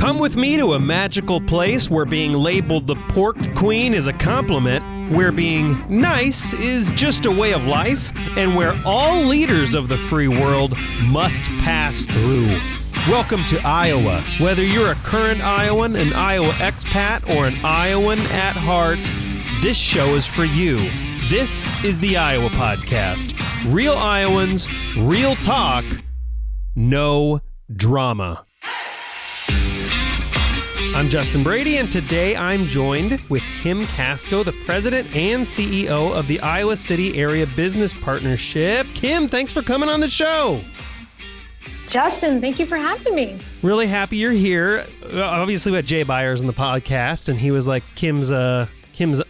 Come with me to a magical place where being labeled the pork queen is a compliment, where being nice is just a way of life, and where all leaders of the free world must pass through. Welcome to Iowa. Whether you're a current Iowan, an Iowa expat, or an Iowan at heart, this show is for you. This is the Iowa Podcast. Real Iowans, real talk, no drama. I'm Justin Brady, and today I'm joined with Kim Casko, the president and CEO of the Iowa City Area Business Partnership. Kim, thanks for coming on the show. Justin, thank you for having me. Really happy you're here. Obviously, we had Jay Byers on the podcast, and he was like, Kim's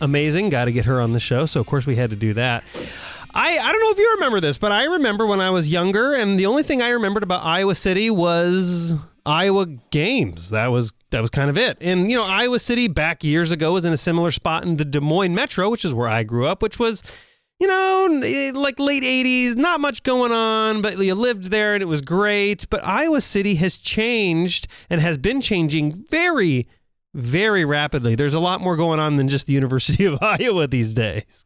amazing. Got to get her on the show. So, of course, we had to do that. I don't know if you remember this, but I remember when I was younger, and the only thing I remembered about Iowa City was Iowa games. That was kind of it. And, you know, Iowa City back years ago was in a similar spot in the Des Moines Metro, which is where I grew up, which was, you know, like late 80s, not much going on, but you lived there and it was great. But Iowa City has changed and has been changing very, very rapidly. There's a lot more going on than just the University of Iowa these days.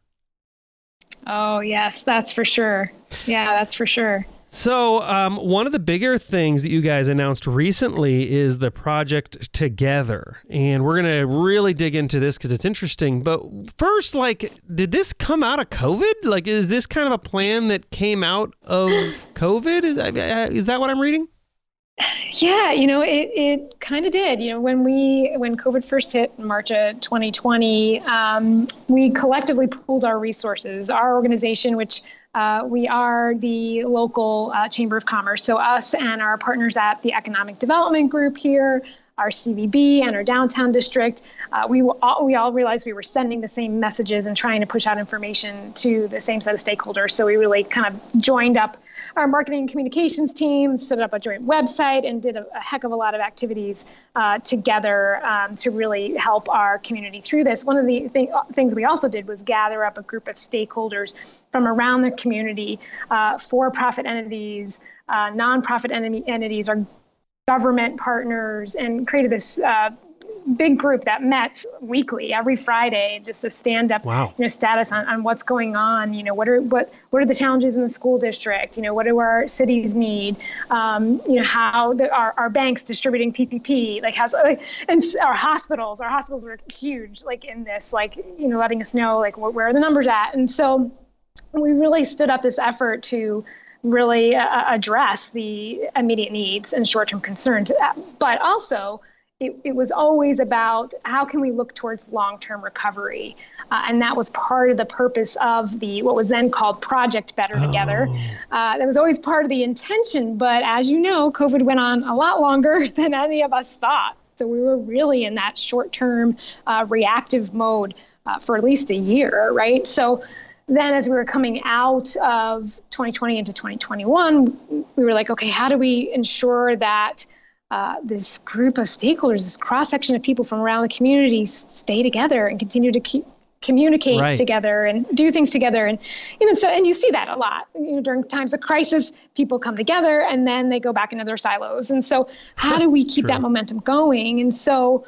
Oh, yes, that's for sure. Yeah, that's for sure. So one of the bigger things that you guys announced recently is the Project Together. And we're going to really dig into this because it's interesting. But first, did this come out of COVID? Is this kind of a plan that came out of COVID? Is that what I'm reading? Yeah, it kind of did. When COVID first hit in March of 2020, we collectively pooled our resources. Our organization, which we are the local Chamber of Commerce, so us and our partners at the Economic Development Group here, our CVB and our downtown district, we all realized we were sending the same messages and trying to push out information to the same set of stakeholders. So we really kind of joined up our marketing and communications teams, set up a joint website, and did a heck of a lot of activities together to really help our community through this. One of the things we also did was gather up a group of stakeholders from around the community, for-profit entities, nonprofit entities, our government partners, and created this big group that met weekly, every Friday, just to stand up, status on what's going on. What are the challenges in the school district? What do our cities need? How our banks distributing PPP? And our hospitals were huge, in this, letting us know, where are the numbers at? And so we really stood up this effort to really address the immediate needs and short-term concerns, but also it was always about how can we look towards long-term recovery. And that was part of the purpose of what was then called Project Better Together. That was always part of the intention. But as you know, COVID went on a lot longer than any of us thought. So we were really in that short-term reactive mode for at least a year, right? So then as we were coming out of 2020 into 2021, we were like, okay, how do we ensure that this group of stakeholders, this cross-section of people from around the community stay together and continue to communicate together and do things together. And, and you see that a lot, during times of crisis, people come together and then they go back into their silos. And so how do we keep that momentum going? And so,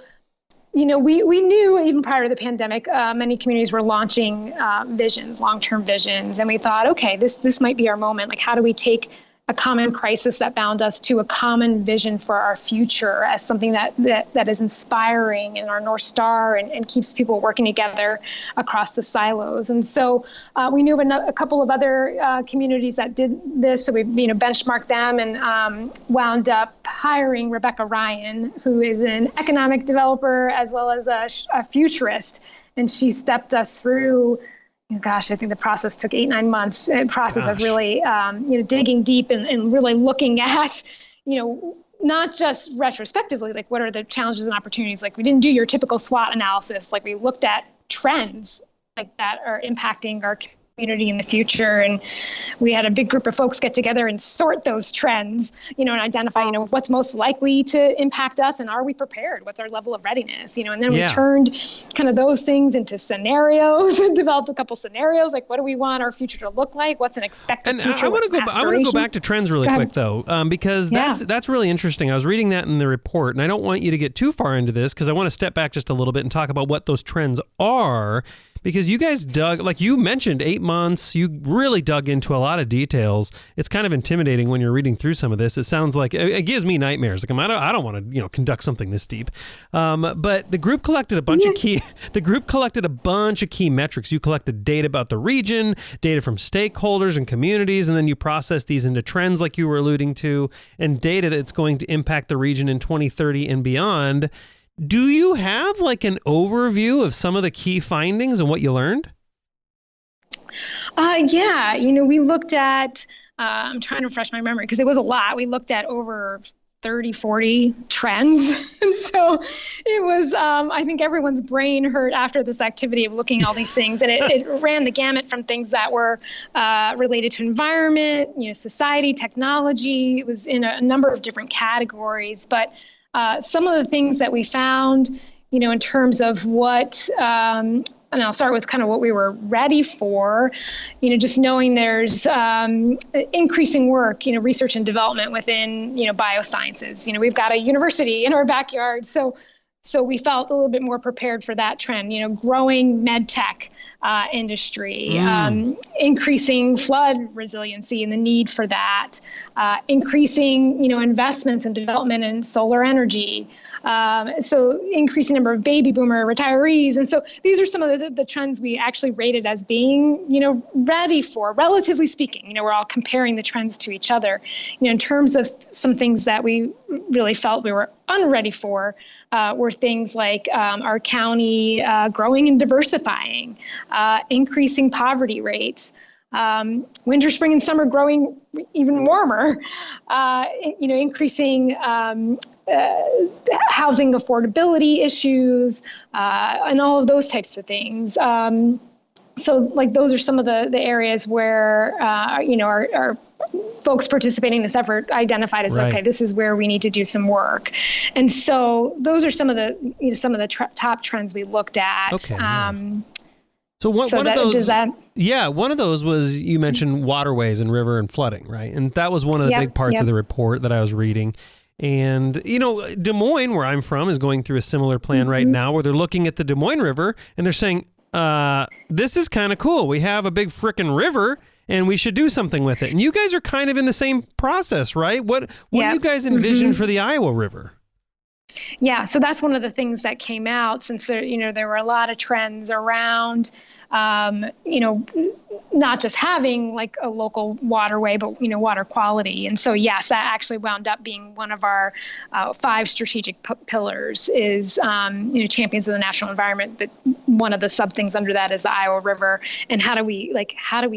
we knew even prior to the pandemic, many communities were launching visions, long-term visions. And we thought, okay, this might be our moment. How do we take a common crisis that bound us to a common vision for our future as something that is inspiring and our North Star and keeps people working together across the silos. And so we knew of a couple of other communities that did this. So we benchmarked them and wound up hiring Rebecca Ryan, who is an economic developer as well as a futurist. And she stepped us through, I think the process took 8-9 months, of really, digging deep and really looking at, not just retrospectively, what are the challenges and opportunities? We didn't do your typical SWOT analysis. We looked at trends that are impacting our community in the future. And we had a big group of folks get together and sort those trends, and identify, what's most likely to impact us, and are we prepared? What's our level of readiness? And then we turned kind of those things into scenarios and developed a couple scenarios, like what do we want our future to look like? What's an expected future? I want to go back to trends really quick though, because that's really interesting. I was reading that in the report, and I don't want you to get too far into this because I want to step back just a little bit and talk about what those trends are. Because you guys dug, like you mentioned, 8 months, you really dug into a lot of details. It's kind of intimidating when you're reading through some of this. It sounds like, it gives me nightmares. Like, I don't want to, conduct something this deep. But the group collected a bunch of key metrics. You collected data about the region, data from stakeholders and communities, and then you processed these into trends like you were alluding to, and data that's going to impact the region in 2030 and beyond. Do you have like an overview of some of the key findings and what you learned? We looked at, I'm trying to refresh my memory because it was a lot. We looked at over 30, 40 trends. And so it was, I think everyone's brain hurt after this activity of looking at all these things. And it ran the gamut from things that were related to environment, society, technology. It was in a number of different categories. But some of the things that we found, in terms of what, and I'll start with kind of what we were ready for, just knowing there's increasing work, research and development within, biosciences. We've got a university in our backyard. So we felt a little bit more prepared for that trend, growing med tech industry, increasing flood resiliency and the need for that, increasing, investments and development in solar energy. So increasing number of baby boomer retirees. And so these are some of the trends we actually rated as being, ready for, relatively speaking. We're all comparing the trends to each other. In terms of some things that we really felt we were unready for, were things like our county growing and diversifying, increasing poverty rates, winter, spring, and summer growing even warmer, increasing housing affordability issues, and all of those types of things. So like those are some of the areas where, our folks participating in this effort identified as, okay, this is where we need to do some work. And so those are some of the top trends we looked at. Okay. So one of those, one of those was, you mentioned waterways and river and flooding, right? And that was one of the big parts of the report that I was reading. And, Des Moines, where I'm from, is going through a similar plan right now, where they're looking at the Des Moines River and they're saying, this is kind of cool. We have a big frickin' river and we should do something with it. And you guys are kind of in the same process, right? What do you guys envision for the Iowa River? Yeah, so that's one of the things that came out, since there were a lot of trends around, not just having like a local waterway, but water quality. And so yes, that actually wound up being one of our 5 strategic pillars is champions of the national environment. But one of the sub things under that is the Iowa River, and how do we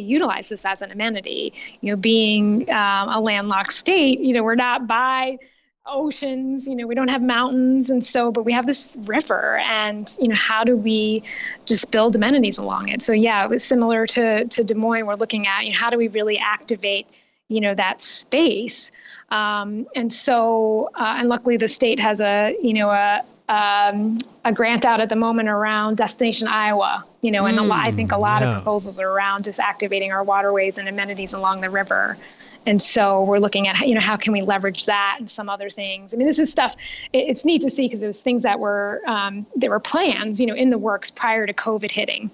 utilize this as an amenity? Being a landlocked state, we're not by oceans, we don't have mountains. And so, but we have this river, and, how do we just build amenities along it? So yeah, it was similar to Des Moines. We're looking at, how do we really activate, that space? And so, and luckily the state has a grant out at the moment around Destination Iowa, and I think a lot of proposals are around just activating our waterways and amenities along the river. And so we're looking at, how can we leverage that and some other things. I mean, this is stuff, it's neat to see because it was things that were, there were plans, in the works prior to COVID hitting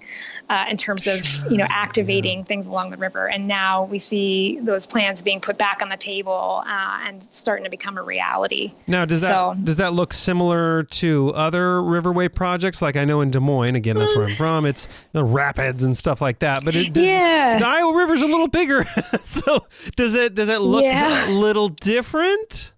in terms of, activating things along the river. And now we see those plans being put back on the table and starting to become a reality. Now, does that look similar to other riverway projects? Like I know in Des Moines, again, that's where I'm from, it's the rapids and stuff like that. But the Iowa River's a little bigger. So does it look a little different?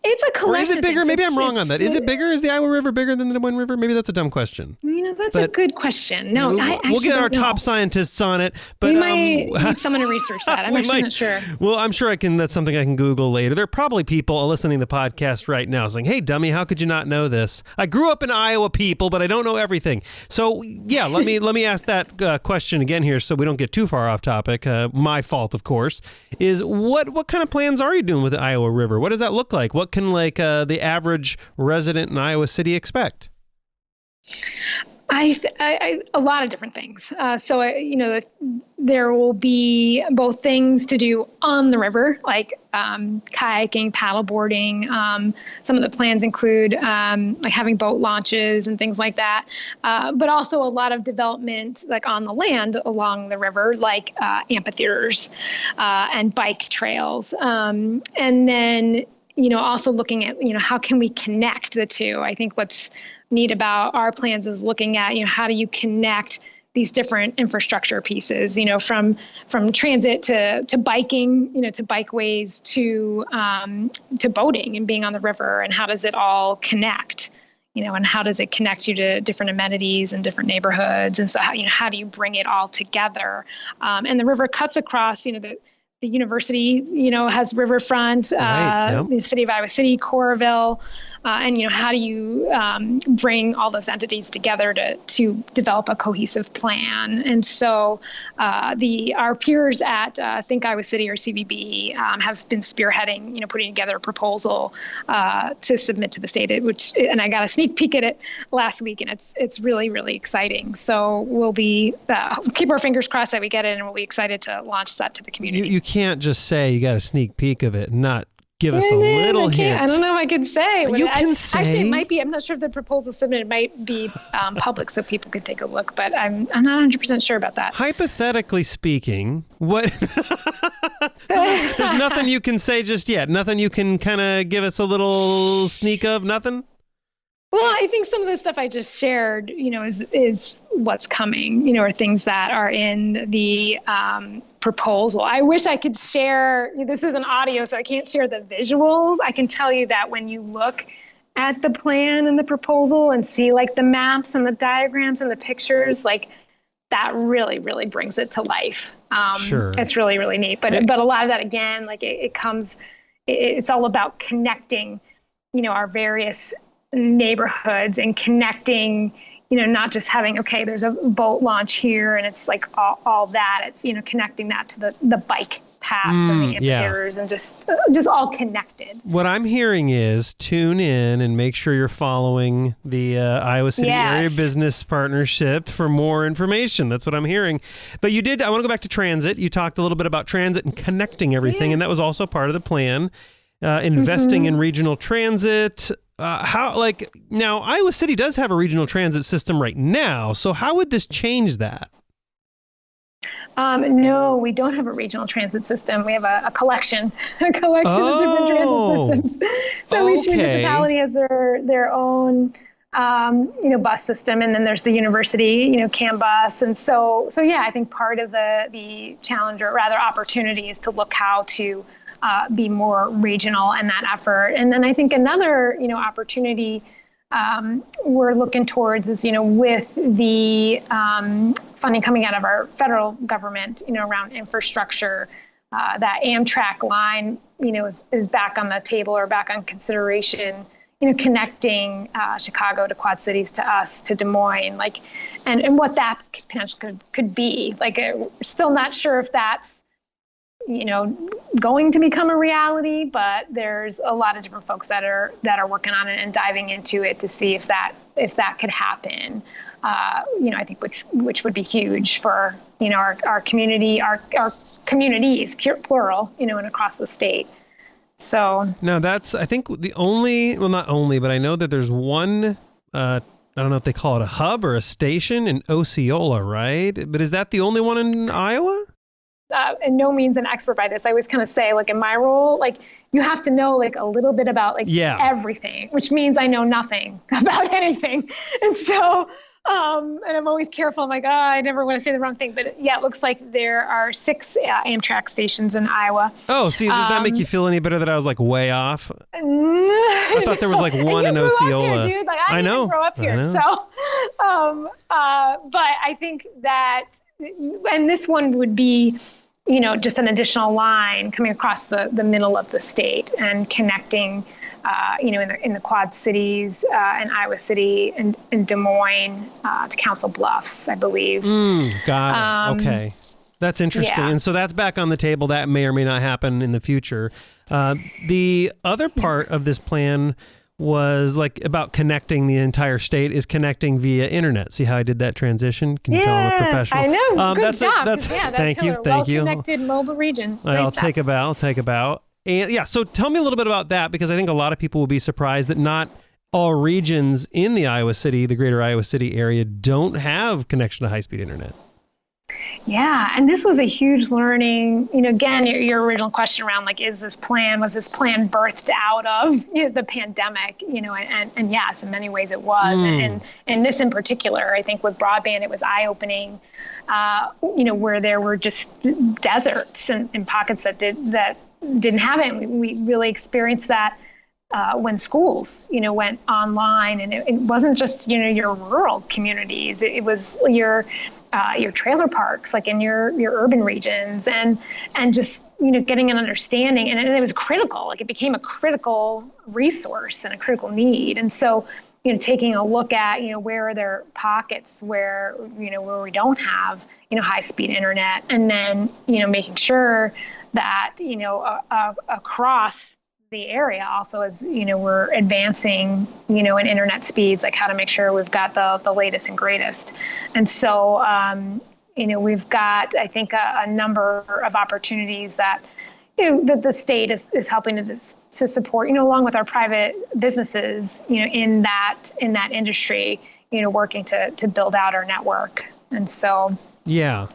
It's a Or collection. is it bigger? of things. Maybe I'm wrong on that. Is it bigger? Is the Iowa River bigger than the Des Moines River? Maybe that's a dumb question. That's a good question. No, I actually we'll get our don't know. top scientists on it. But we might need someone to research that. I'm actually not sure. Well, I'm sure that's something I can Google later. There are probably people listening to the podcast right now saying, hey, dummy, how could you not know this? I grew up in Iowa, people, but I don't know everything. So, yeah, let me ask that question again here so we don't get too far off topic. My fault, of course, is what kind of plans are you doing with the Iowa River? What does that look like? What can the average resident in Iowa City expect? A lot of different things. There will be both things to do on the river, like kayaking, paddleboarding. Some of the plans include like having boat launches and things like that, but also a lot of development like on the land along the river, like amphitheaters and bike trails. And then also looking at, how can we connect the two? I think what's neat about our plans is looking at, how do you connect these different infrastructure pieces, from transit to biking, to bikeways to boating and being on the river, and how does it all connect? And how does it connect you to different amenities and different neighborhoods? And so how do you bring it all together? And the river cuts across, the university, has riverfront, Right, yep. The city of Iowa City, Coralville, and how do you bring all those entities together to develop a cohesive plan? And so our peers at Think Iowa City, or CVB, have been spearheading, putting together a proposal to submit to the state, and I got a sneak peek at it last week, and it's really, really exciting. So we'll be keep our fingers crossed that we get it, and we'll be excited to launch that to the community. You can't just say you got a sneak peek of it and not give us a little hint. I don't know if I can say. You can say. Actually, it might be. I'm not sure if the proposal submitted might be public, so people could take a look. But I'm not 100% sure about that. Hypothetically speaking, what? There's nothing you can say just yet. Nothing you can kind of give us a little sneak of. Nothing. Well, I think some of the stuff I just shared, is what's coming, or things that are in the proposal. I wish I could share, this is an audio, so I can't share the visuals. I can tell you that when you look at the plan and the proposal and see like the maps and the diagrams and the pictures, like that really, really brings it to life. Sure. It's really, really neat. But a lot of that, again, like it's all about connecting, our various neighborhoods and connecting, not just having, okay, there's a boat launch here and it's like all that. It's, connecting that to the bike paths and the amphitheaters, and just all connected. What I'm hearing is tune in and make sure you're following the Iowa City Area Business Partnership for more information. That's what I'm hearing. But I want to go back to transit. You talked a little bit about transit and connecting everything, and that was also part of the plan. Investing in regional transit. Now Iowa City does have a regional transit system right now. So how would this change that? No, we don't have a regional transit system. We have a collection of different transit systems. So each municipality has their own, bus system, and then there's the university, CAN bus. And so yeah, I think part of the challenge, or rather opportunity, is to look how to be more regional in that effort. And then I think another, opportunity we're looking towards is, with the funding coming out of our federal government, around infrastructure, that Amtrak line, is back on the table, or back on consideration, connecting Chicago to Quad Cities, to us, to Des Moines, and what that potentially could be. We're still not sure if that's, going to become a reality, but there's a lot of different folks that are working on it and diving into it to see if that could happen. I think which would be huge for, our community, our communities, plural, and across the state. So now that's, I think, the only, well, not only, but I know that there's one, I don't know if they call it a hub or a station in Osceola, right? But is that the only one in Iowa? And no means an expert by this. I always kind of say, in my role, you have to know a little bit about everything, which means I know nothing about anything. And so, and I'm always careful. I'm I never want to say the wrong thing. But yeah, it looks like there are 6 Amtrak stations in Iowa. Oh, see, does that make you feel any better that I was way off? No, I thought there was like one in grew up Osceola. here, dude. Like I didn't grow up here. So, but I think that, and this one would be, just an additional line coming across the middle of the state and connecting, in the Quad Cities, in Iowa City and in Des Moines, to Council Bluffs, I believe. Got it. Okay. That's interesting. Yeah. And so that's back on the table. That may or may not happen in the future. The other part of this plan was like about connecting the entire state is connecting via internet. See how I did that transition? Can you tell I'm a professional? I know. Good job. That's thank you. Thank you. Well-connected mobile region. I'll take a bow. And yeah, so tell me a little bit about that, because I think a lot of people will be surprised that not all regions in the greater Iowa City area don't have connection to high-speed internet. Yeah, and this was a huge learning. Again, your original question around like, was this plan birthed out of the pandemic? And yes, in many ways it was. And this in particular, I think with broadband, it was eye-opening. Where there were just deserts and pockets that didn't have it. We really experienced that when schools, went online, and it wasn't just your rural communities. It was your trailer parks, like in your urban regions, and just getting an understanding, and it was critical. Like it became a critical resource and a critical need. And so taking a look at where are there pockets where where we don't have high speed internet, and then making sure that across the area also, as we're advancing in internet speeds, like how to make sure we've got the latest and greatest. And so we've got, I think, a number of opportunities that that the state is helping to support, along with our private businesses, in that industry, working to build out our network. And so yeah,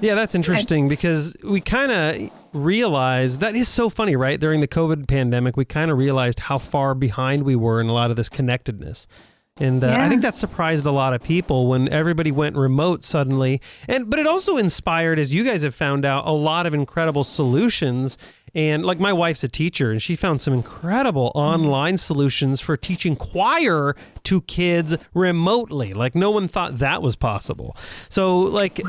that's interesting, because we kind of realized, that is so funny, right? During the COVID pandemic, we kind of realized how far behind we were in a lot of this connectedness. And I think that surprised a lot of people when everybody went remote suddenly. But it also inspired, as you guys have found out, a lot of incredible solutions. And like, my wife's a teacher, and she found some incredible online solutions for teaching choir to kids remotely. Like, no one thought that was possible. So like,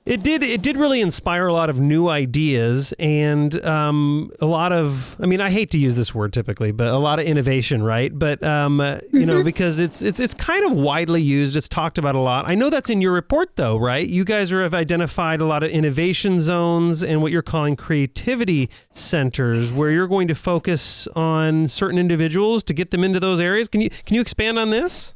It did really inspire a lot of new ideas, and a lot of, I hate to use this word typically, but a lot of innovation, right? But because it's kind of widely used, it's talked about a lot. I know that's in your report though, right? You guys have identified a lot of innovation zones and what you're calling creativity centers, where you're going to focus on certain individuals to get them into those areas. Can you expand on this?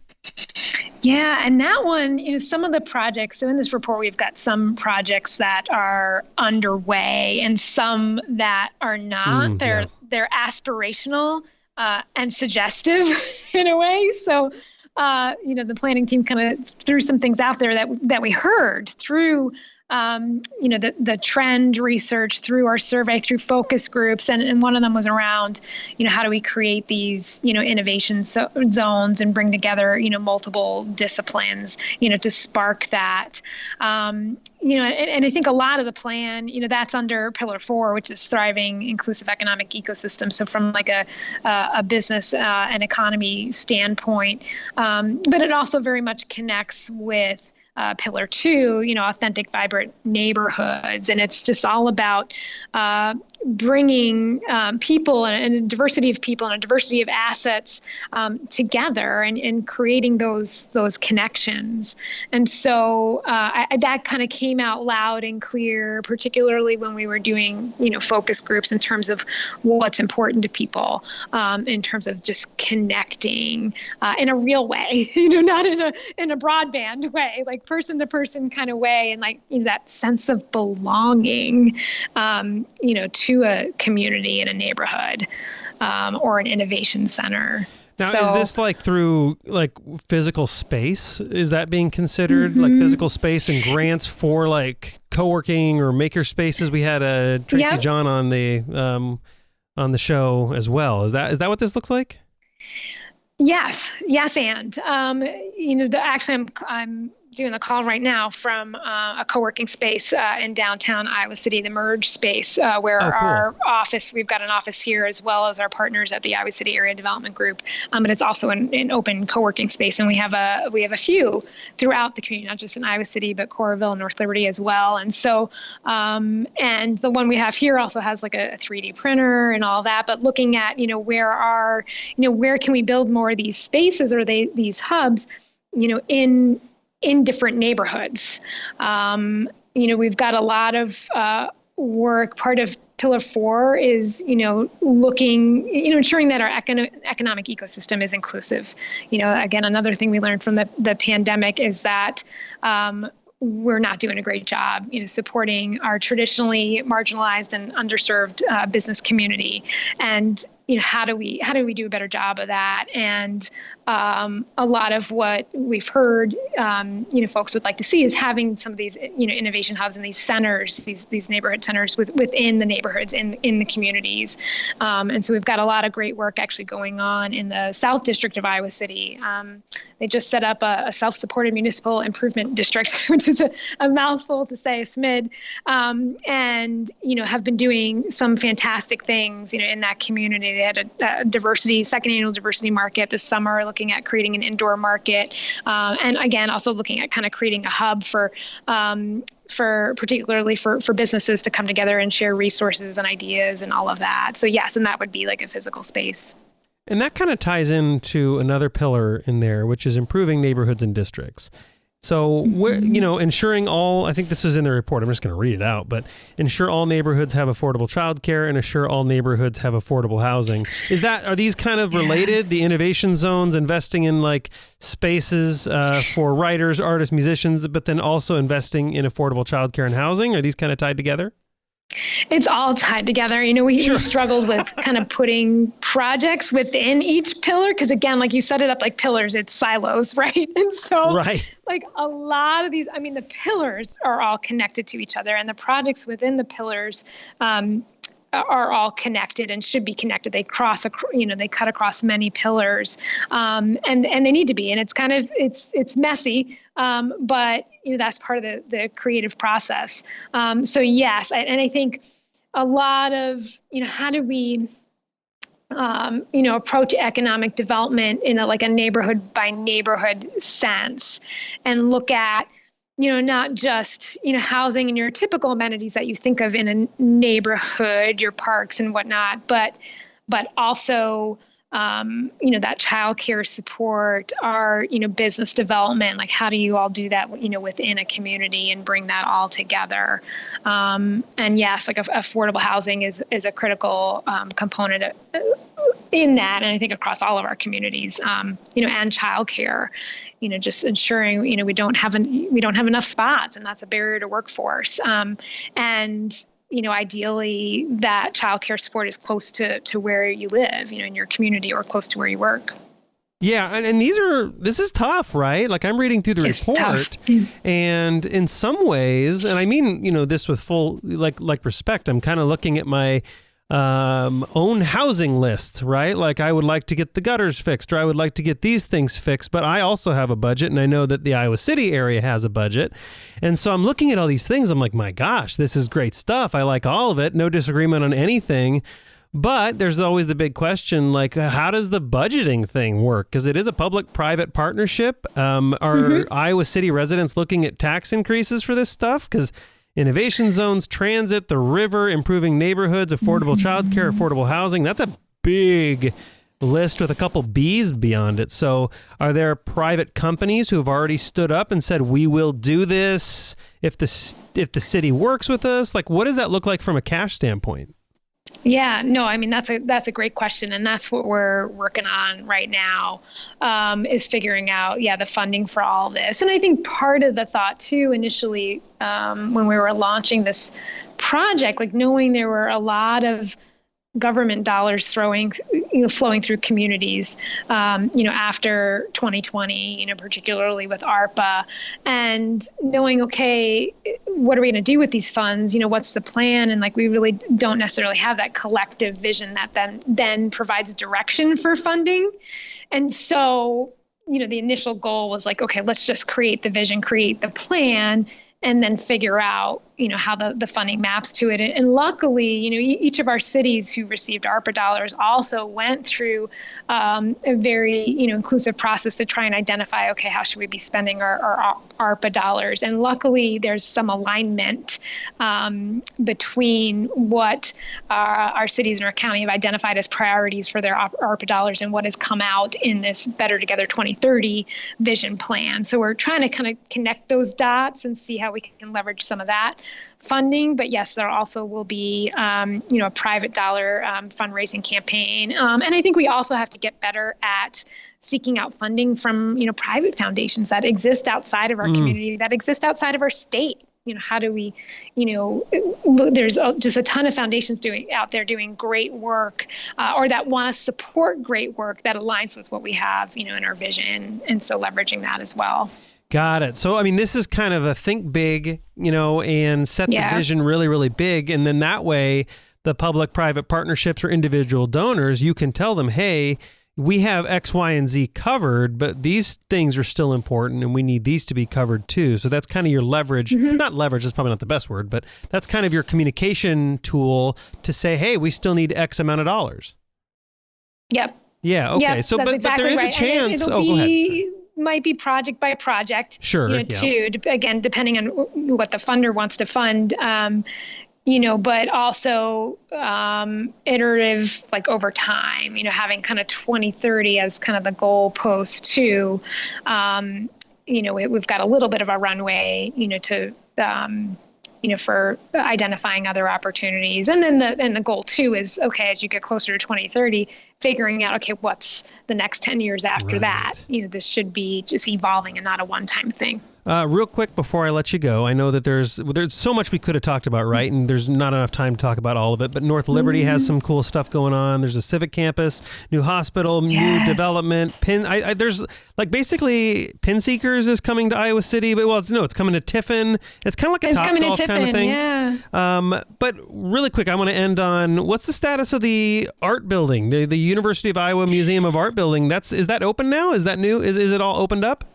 Yeah, and that one, some of the projects, so in this report, we've got some projects that are underway and some that are not. They're aspirational and suggestive in a way. So, the planning team kind of threw some things out there that we heard through the trend research, through our survey, through focus groups. And one of them was around, how do we create these, innovation zones and bring together, multiple disciplines, to spark that. And I think a lot of the plan, that's under Pillar 4, which is thriving inclusive economic ecosystem. So from like a business and economy standpoint, but it also very much connects with Pillar 2, authentic, vibrant neighborhoods. And it's just all about bringing people and a diversity of people and a diversity of assets together and creating those connections. And so that kind of came out loud and clear, particularly when we were doing, focus groups in terms of what's important to people, in terms of just connecting in a real way, not in a broadband way, like person to person kind of way, and like that sense of belonging, to a community in a neighborhood, or an innovation center. Now, is this like through like physical space? Is that being considered like physical space and grants for like co-working or maker spaces? We had Tracy John on the show as well. Is that what this looks like? Yes, and actually, I'm doing the call right now from a co-working space in downtown Iowa City, the Merge space, where our office, we've got an office here as well as our partners at the Iowa City Area Development Group. But it's also an open co-working space, and we have a few throughout the community, not just in Iowa City, but Coralville, North Liberty as well. And so, and the one we have here also has like a 3D printer and all that. But looking at where can we build more of these spaces or these hubs, in different neighborhoods. We've got a lot of work. Part of Pillar 4 is, looking, ensuring that our economic ecosystem is inclusive. Again, another thing we learned from the pandemic is that we're not doing a great job, supporting our traditionally marginalized and underserved business community. And how do we do a better job of that? And a lot of what we've heard, folks would like to see is having some of these, innovation hubs and these centers, these neighborhood centers within the neighborhoods in the communities. And so we've got a lot of great work actually going on in the South District of Iowa City. They just set up a self-supported municipal improvement district, which is a mouthful to say, a SMID, and have been doing some fantastic things, in that community. They had a second annual diversity market this summer, looking at creating an indoor market, and again, also looking at kind of creating a hub for particularly for businesses to come together and share resources and ideas and all of that. So yes, and that would be like a physical space. And that kind of ties into another pillar in there, which is improving neighborhoods and districts. So, ensuring I think this was in the report, I'm just going to read it out, but ensure all neighborhoods have affordable childcare and assure all neighborhoods have affordable housing. Are these kind of related? The innovation zones, investing in like spaces for writers, artists, musicians, but then also investing in affordable childcare and housing? Are these kind of tied together? It's all tied together. We struggled with kind of putting projects within each pillar because, again, like you set it up like pillars, it's silos, right? And so, like a lot of these, the pillars are all connected to each other, and the projects within the pillars are all connected and should be connected. They they cut across many pillars, and they need to be. And it's kind of it's messy, but that's part of the creative process. So yes, and I think a lot of how do we approach economic development in a neighborhood by neighborhood sense, and look at not just, housing and your typical amenities that you think of in a neighborhood, your parks and whatnot, but also, that childcare support, our, business development, like how do you all do that, within a community and bring that all together? And yes, like affordable housing is a critical component in that, and I think across all of our communities, and childcare, just ensuring, we don't have enough spots, and that's a barrier to workforce. And ideally that childcare support is close to where you live, in your community or close to where you work. Yeah, and this is tough, right? Like I'm reading through the report, and in some ways, and I mean, this with full like respect, I'm kind of looking at my own housing list, right? Like I would like to get the gutters fixed, or I would like to get these things fixed, but I also have a budget, and I know that the Iowa City area has a budget. And so I'm looking at all these things. I'm like, my gosh, this is great stuff. I like all of it. No disagreement on anything. But there's always the big question, like, how does the budgeting thing work? Because it is a public-private partnership. Are Iowa City residents looking at tax increases for this stuff? Because innovation zones, transit, the river, improving neighborhoods, affordable childcare, affordable housing. That's a big list with a couple B's beyond it. So are there private companies who have already stood up and said, we will do this if the city works with us? Like, what does that look like from a cash standpoint? Yeah, no, that's a great question. And that's what we're working on right now, is figuring out, the funding for all this. And I think part of the thought too, initially, when we were launching this project, like knowing there were a lot of government dollars flowing through communities, after 2020, particularly with ARPA, and knowing, okay, what are we going to do with these funds? What's the plan? And like, we really don't necessarily have that collective vision that then provides direction for funding. And so, the initial goal was like, okay, let's just create the vision, create the plan, and then figure out, how the funding maps to it. And luckily, each of our cities who received ARPA dollars also went through a very, inclusive process to try and identify, okay, how should we be spending our ARPA dollars? And luckily, there's some alignment between what our cities and our county have identified as priorities for their ARPA dollars and what has come out in this Better Together 2030 vision plan. So we're trying to kind of connect those dots and see how we can leverage some of that funding. But yes, there also will be, a private dollar fundraising campaign. And I think we also have to get better at seeking out funding from, private foundations that exist outside of our community, that exist outside of our state. How do we, there's just a ton of foundations out there doing great work or that want to support great work that aligns with what we have, in our vision. And so leveraging that as well. Got it. So, this is kind of a think big, and set the vision really, really big. And then that way, the public-private partnerships or individual donors, you can tell them, hey, we have X, Y, and Z covered, but these things are still important and we need these to be covered too. So that's kind of your leverage. Not leverage, that's probably not the best word, but that's kind of your communication tool to say, hey, we still need X amount of dollars. Yep. Yeah, okay. Yep, so, but there is a chance. Go ahead. Might be project by project, sure, too, again, depending on what the funder wants to fund, but also iterative, like over time, having kind of 2030 as kind of the goal post too. We've got a little bit of a runway, to for identifying other opportunities. And then the goal too is, okay, as you get closer to 2030, figuring out, okay, what's the next 10 years after that? This should be just evolving and not a one-time thing. Real quick before I let you go, I know that there's so much we could have talked about, right? And there's not enough time to talk about all of it, but North Liberty has some cool stuff going on. There's a civic campus, new hospital, new development. There's like basically Pin Seekers is coming to Iowa City, but it's coming to Tiffin. It's kind of like a Topgolf kind of thing. Yeah. But really quick, I want to end on what's the status of the art building, the University of Iowa Museum of Art building. Is that open now? Is that new? Is it all opened up?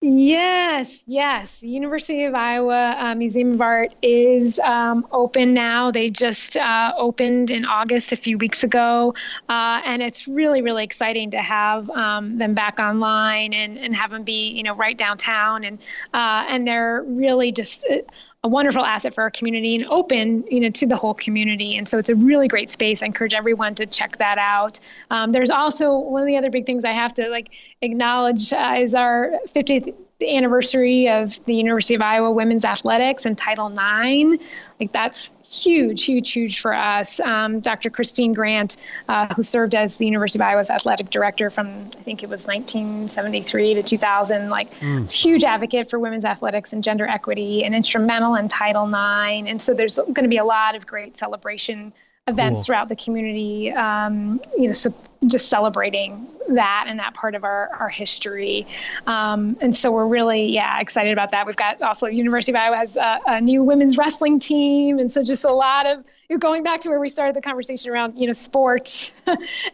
Yes. The University of Iowa Museum of Art is open now. They just opened in August a few weeks ago, and it's really, really exciting to have them back online and have them be, right downtown, and they're really just a wonderful asset for our community and open, to the whole community. And so it's a really great space. I encourage everyone to check that out. There's also one of the other big things I have to acknowledge is our 50th anniversary of the University of Iowa Women's Athletics and Title IX. That's huge for us. Dr. Christine Grant, who served as the University of Iowa's athletic director from, I think it was 1973 to 2000, it's a huge advocate for women's athletics and gender equity and instrumental in Title IX. And so there's going to be a lot of great celebration events throughout the community, just celebrating that and that part of our history. And so we're really, excited about that. We've got also University of Iowa has a new women's wrestling team. And so just a lot of, going back to where we started the conversation around, sports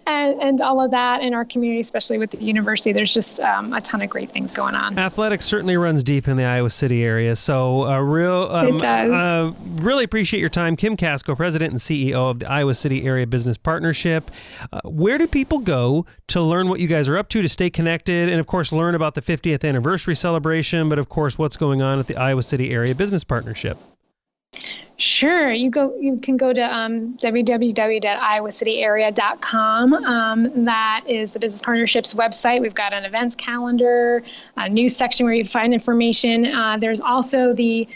and all of that in our community, especially with the university, there's just a ton of great things going on. Athletics certainly runs deep in the Iowa City area. So it does. Really appreciate your time. Kim Casko, President and CEO of the Iowa City Area Business Partnership. Where do people go to learn what you guys are up to stay connected, and of course learn about the 50th anniversary celebration, but of course what's going on at the Iowa City Area Business Partnership? Sure. You can go to www.iowacityaarea.com. That is the Business Partnerships website. We've got an events calendar, a news section where you find information. There's also the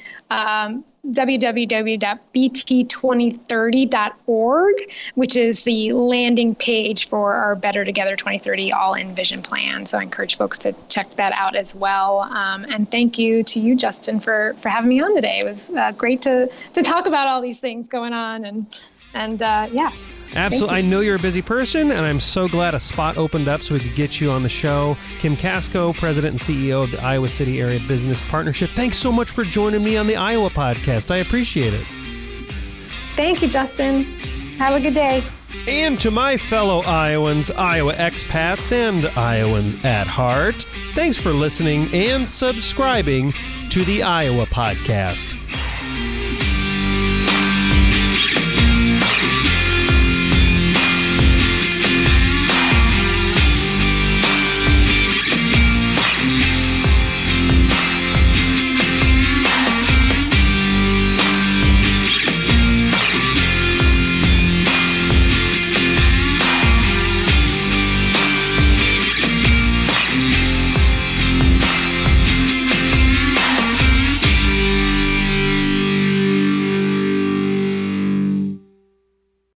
www.bt2030.org, which is the landing page for our Better Together 2030 All-In Vision Plan. So I encourage folks to check that out as well. And thank you to you, Justin, for having me on today. It was great to talk about all these things going on and Absolutely. I know you're a busy person, and I'm so glad a spot opened up so we could get you on the show. Kim Casko, President and CEO of the Iowa City Area Business Partnership. Thanks so much for joining me on the Iowa podcast. I appreciate it. Thank you, Justin. Have a good day. And to my fellow Iowans, Iowa expats, and Iowans at heart, thanks for listening and subscribing to the Iowa Podcast.